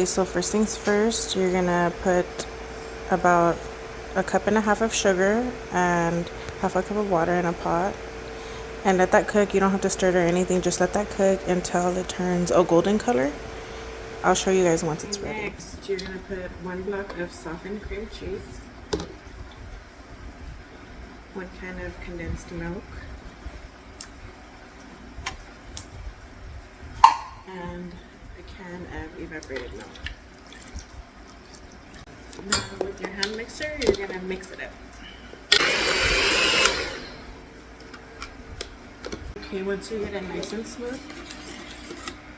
Okay, so first things first, you're gonna put about 1.5 cups of sugar and 1/2 cup of water in a pot. And let that cook. You don't have to stir it or anything. Just let that cook until it turns a golden color. I'll show you guys once it's ready. Next, you're gonna put 1 block of softened cream cheese, 1 can of condensed milk, and a can of evaporated milk. Now with your hand mixer, you're gonna mix it up. Okay, once you get it nice and smooth,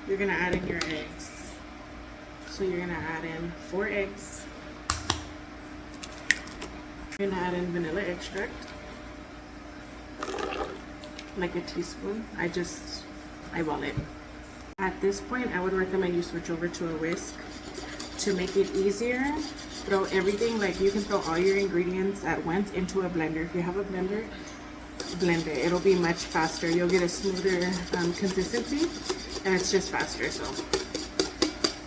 you're gonna add in your eggs. So you're gonna add in 4 eggs. You're gonna add in vanilla extract, like a teaspoon. I just eyeball it. At this point, I would recommend you switch over to a whisk. To make it easier, throw everything, like you can throw all your ingredients at once into a blender. If you have a blender, blend it. It'll be much faster. You'll get a smoother consistency, and it's just faster. So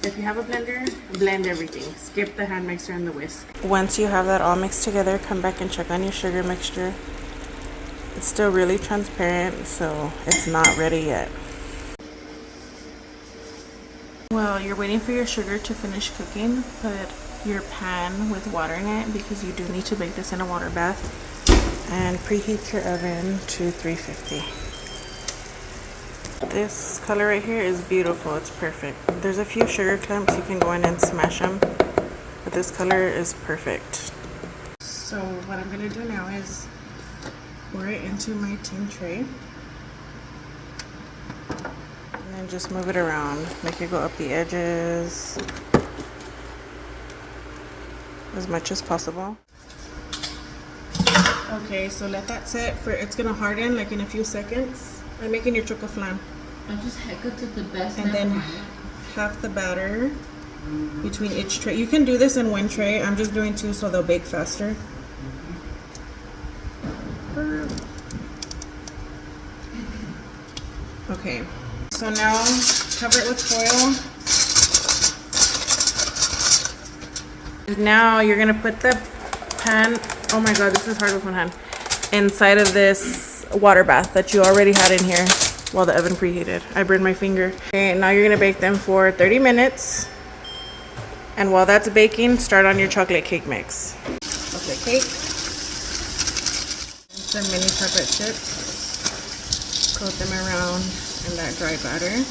if you have a blender, blend everything. Skip the hand mixer and the whisk. Once you have that all mixed together, come back and check on your sugar mixture. It's still really transparent, so it's not ready yet. While you're waiting for your sugar to finish cooking, put your pan with water in it because you do need to bake this in a water bath, and preheat your oven to 350. This color right here is beautiful. It's perfect. There's a few sugar clumps. You can go in and smash them, but this color is perfect. So what I'm gonna do now is pour it into my tin tray. And just move it around, make it go up the edges as much as possible. Okay, so let that set for, it's gonna harden like in a few seconds. I'm making your Chocoflan. I just heckled to the best. And then half the batter between each tray. You can do this in 1 tray. I'm just doing 2 so they'll bake faster. Okay. So now cover it with foil. Now you're gonna put the pan, oh my god, this is hard with one hand, inside of this water bath that you already had in here while the oven preheated. I burned my finger. Okay, now you're gonna bake them for 30 minutes. And while that's baking, start on your chocolate cake mix. Chocolate cake. And some mini chocolate chips. Coat them around in that dry batter.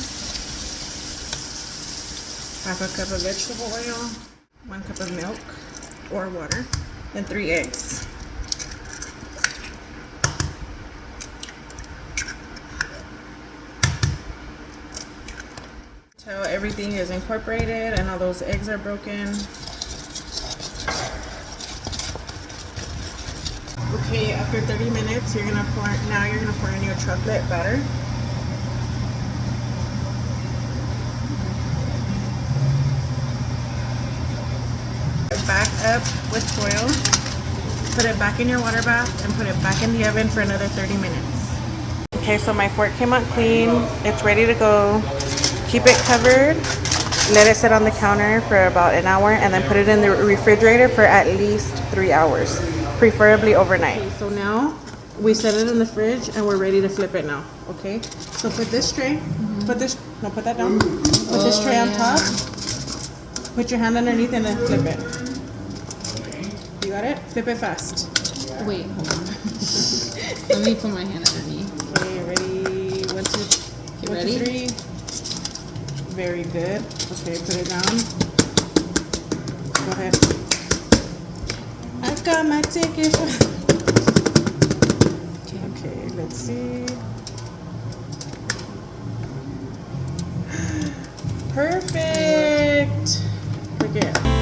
1/2 cup of vegetable oil, 1 cup of milk or water, and 3 eggs. Till everything is incorporated and all those eggs are broken. Okay, after 30 minutes, you're gonna pour in your chocolate batter. Back up with foil, put it back in your water bath, and put it back in the oven for another 30 minutes. Okay, so my fork came out clean. It's ready to go. Keep it covered. Let it sit on the counter for about an hour, and then put it in the refrigerator for at least 3 hours, preferably overnight. Okay, so now we set it in the fridge, and we're ready to flip it now. Okay, so put this tray, put that down. Put this tray on top. Put your hand underneath and then flip it. You got it? Flip it fast. Wait, hold on. Let me put my hand underneath. Okay, ready? 1, 2, 1, 2, 3. Very good. Okay, put it down. Go ahead. I got my ticket. Okay, let's see. Perfect. Look at it.